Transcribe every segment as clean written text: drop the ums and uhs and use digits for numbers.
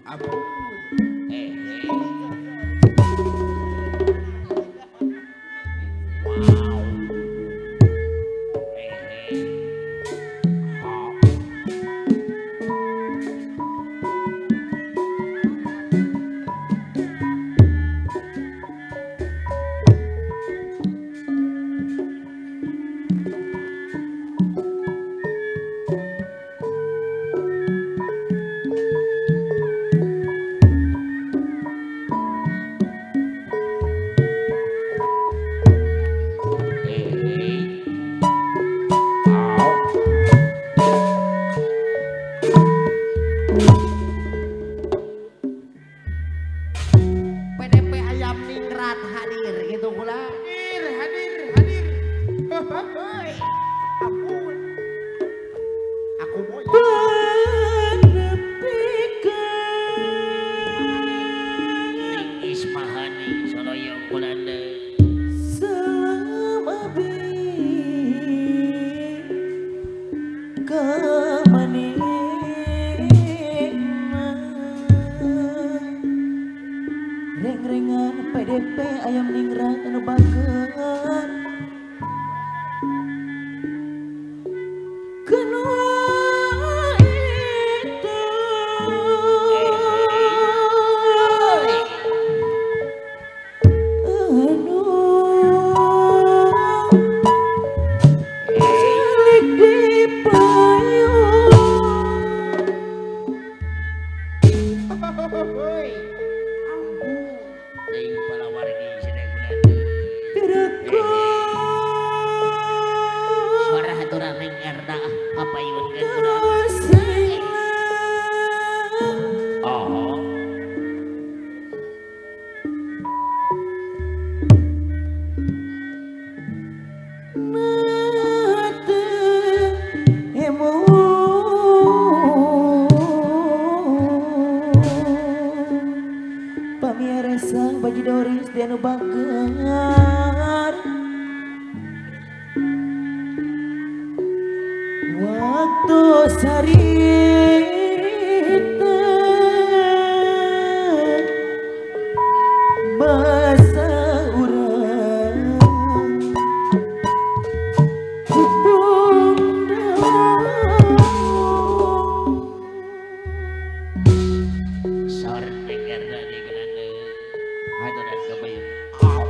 Ampun. Eh, wow. Hop. Hop. PDP ayam ningrat hadir gitu pula. Hadir, hadir, hadir. Hei, ampun. Aku mau ya. Ning Ismahani Soloyong Kulanda. Selama reng-rengan PDP ayam ningrat anu bager kenua itu anu cilik dipayung Hei, ampun. Ning palawargi cenah Kulanda. Suara haturan ning Erda papayunkeun Kulanda. Oh. Pamirsa Bajidoran di anu bager waktu sarita basa urang Sor ning Erda di Kulanda. Haturan kapayun. Hop.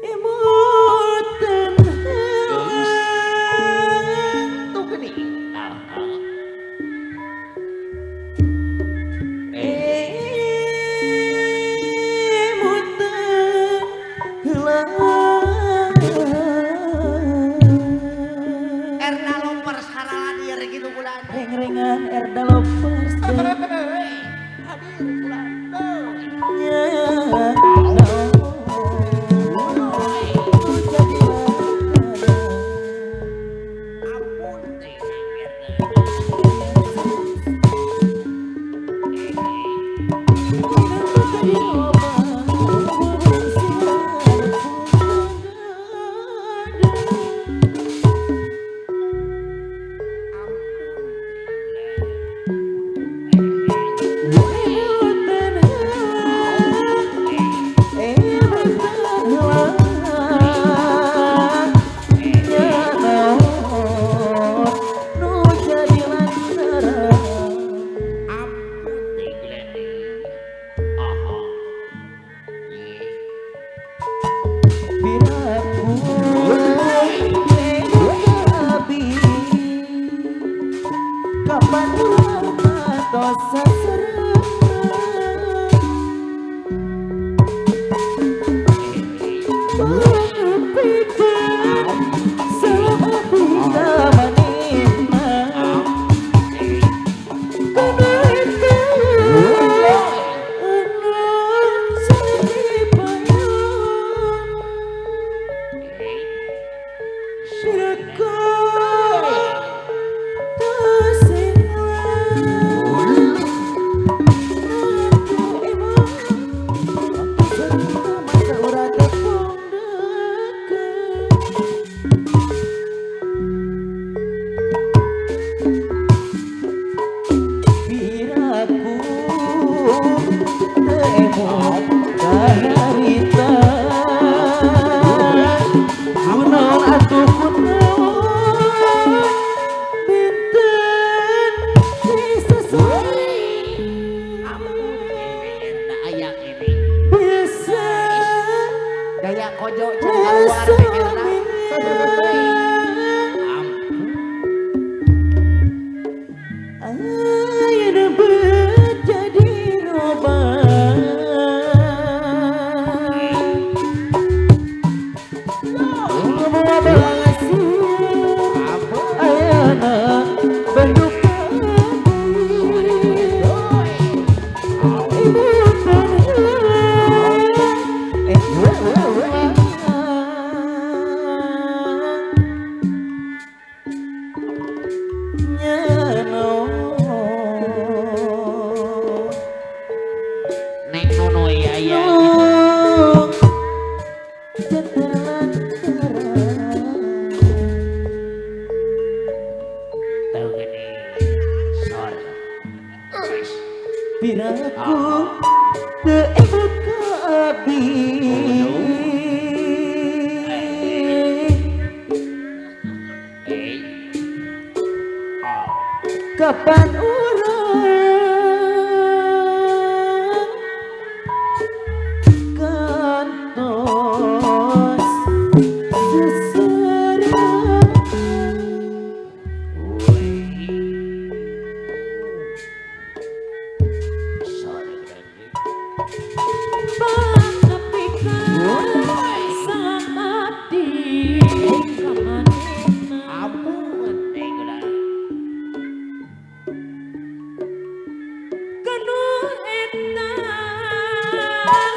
Imutan Geus. Tuh gini. Ah. Eh. imutan heula Erna lomper sarala dir gitu pula. reng-rengan Erda Lovers Hei, hadir pula. Tuh. Ampun. Ning Erda. Ampun. Ning Kulanda. Aha. Kapan dosa serang emo kaharita kunaon atuh kunaon benten disesali Erda ayak ini. bisa Daya kojo cek keluar pikirna. ayeuna beut jadi roban ngomong balasin ayeuna Bandung Neng nono ya ya. Tahu gini. Sor. Piraku teu emut ka abdi kapan urang kantos seserang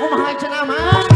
Kumaha cenah mah?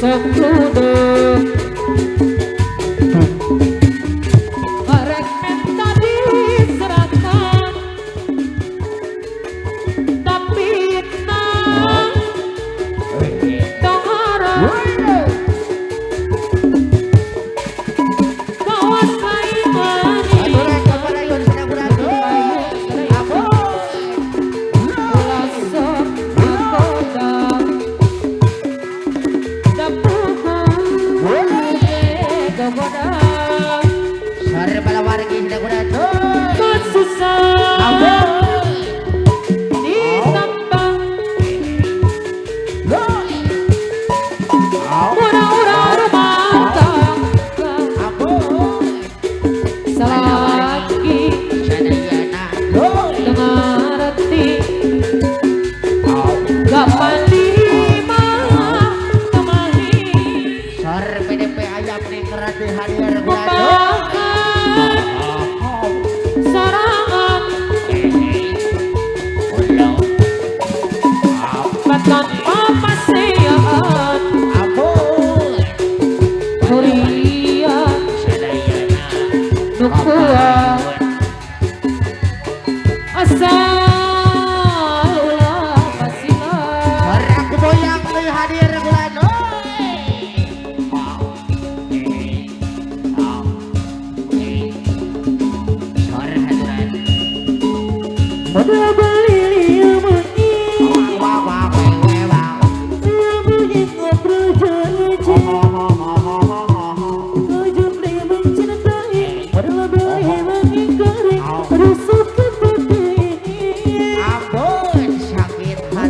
Sok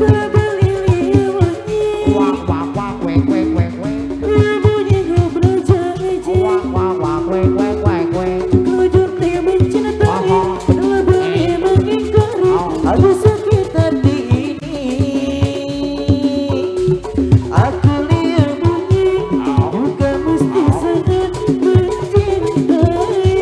mati. Wah wah wah wek wek wek wek. Wah wah wah wek wek wek wek. Aku sakit hati ini. Aku lihat bunyi, bukan mesti sangat mencintai.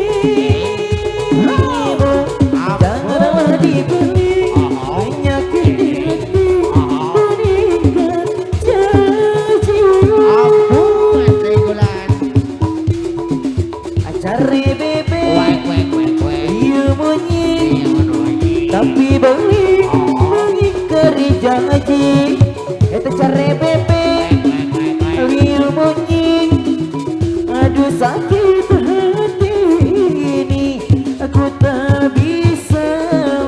Janganlah dibeli, menyakiti hati, meningkat janji. Ampun tenggulan. Cari bebe, Wek wek wek wek. dia bunyi, tapi beli mengingkari janji. Itu cari bebe, dia bunyi, aduh sakit hati ini. Aku tak bisa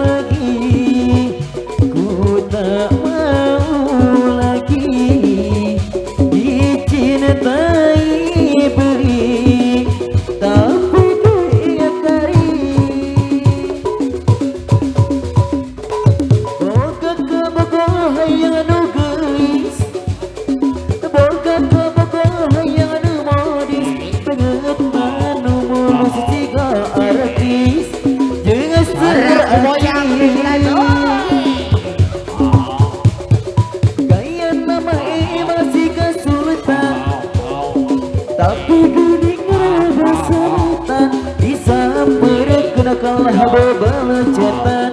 lagi, ku tak mau lagi dicintai beri, tapi diingkari. Boga ke hayang anu gelis, boga ke hayang anu modis, penget manu mulus tiga artis, jeung Moyang gaya nama masih kesulitan, tapi geuning rebasan disampereun kena kalah bebalecetan,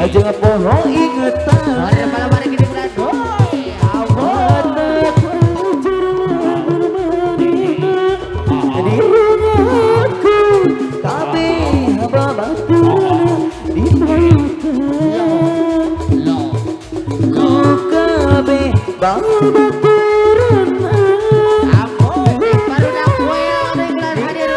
aja poho ingetan. Mari malam hari gini bulan. Di rumahku kabeh babaturan dibayukan, ku kabeh babaturan. Ampun baru dah kue yang bulan hadir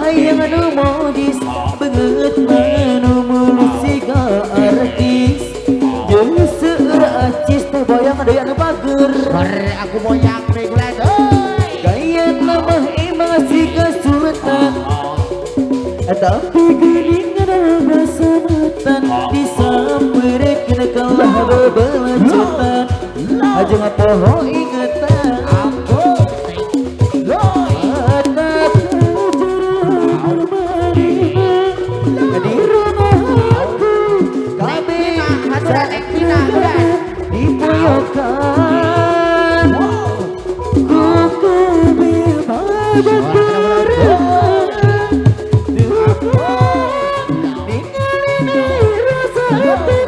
hayang anu modis, beungeut manu mulus siga artis, jeung seueur acis teh boyang deui anu bager. Mari aku moyang regulan. Gaya nama emang siga sultan, tapi geuning rebasan disampereun kalah bebalecetan, aja ngapoho ingetan. Dipoyokan ku kabeh babaturan, ningali rasa hati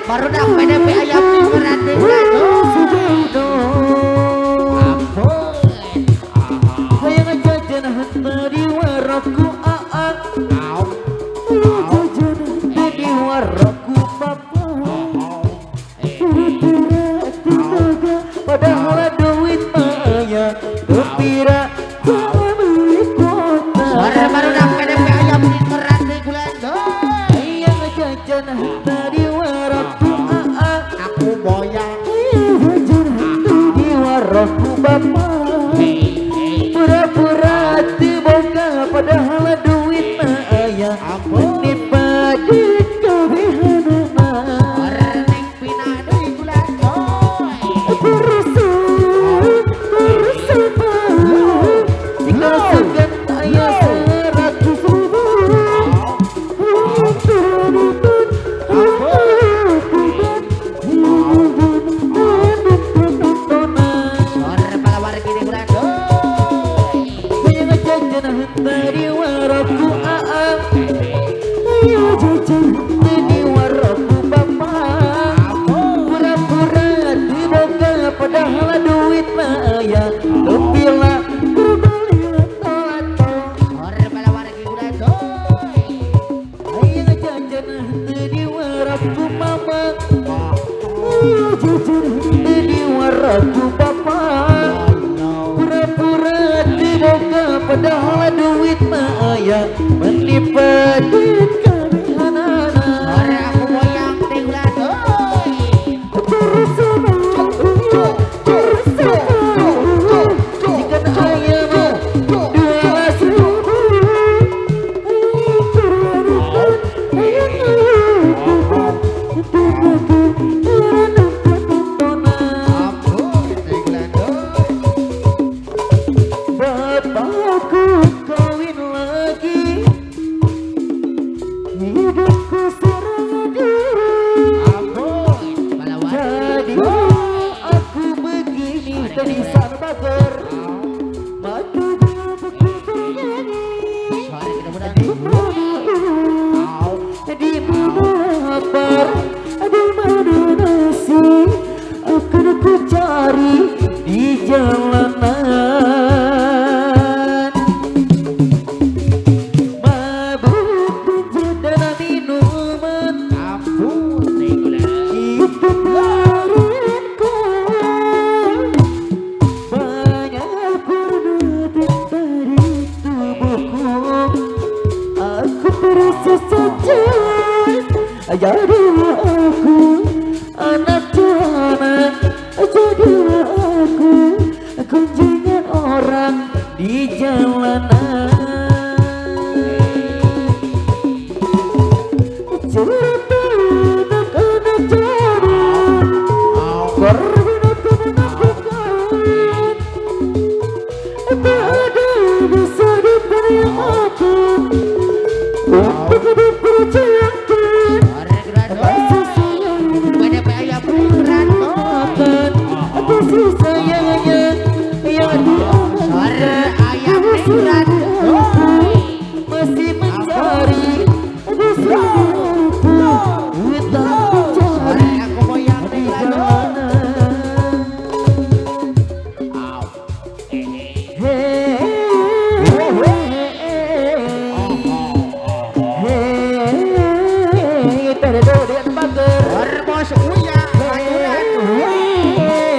baru dah PDP ayam di berarti hayang jajan harta di waraku aak, jajan di waraku papa, pura-pura tiga padahal duit maya kepira tak beli kota. baru dah PDP ayam di berarti bulan. Hayang jajan harta di waraku aak, Aku moyang. jajan harta di waraku papa, pura-pura tiboga padahal duit mah aya, menipa di kabehanana. Neng pina deui bulan. Perusak Tepila berbalilah tolato Ore bala wargi udah doi. ayo jajan di waraku mama jajan di waraku bapak pura-pura diboga padahal duit mah aya menipadit kami anak-anak Ore aku boyang teh udah doi. Bapakku kawin lagi, hidupku serang diri. Ampun bala Jadi wargi. aku begini tadi sarbagar, mata begitu bernyanyi. Ore kita udah Di mana lapar, di mana nasi, akan aku cari di jalanan. Mabuk dan minuman, ampun teh udah. itu pelarianku. Banyak berdetak dari tubuhku, aku terasa sakit. Jadilah aku anak jalanan, jadilah aku kunjungan orang di jalanan.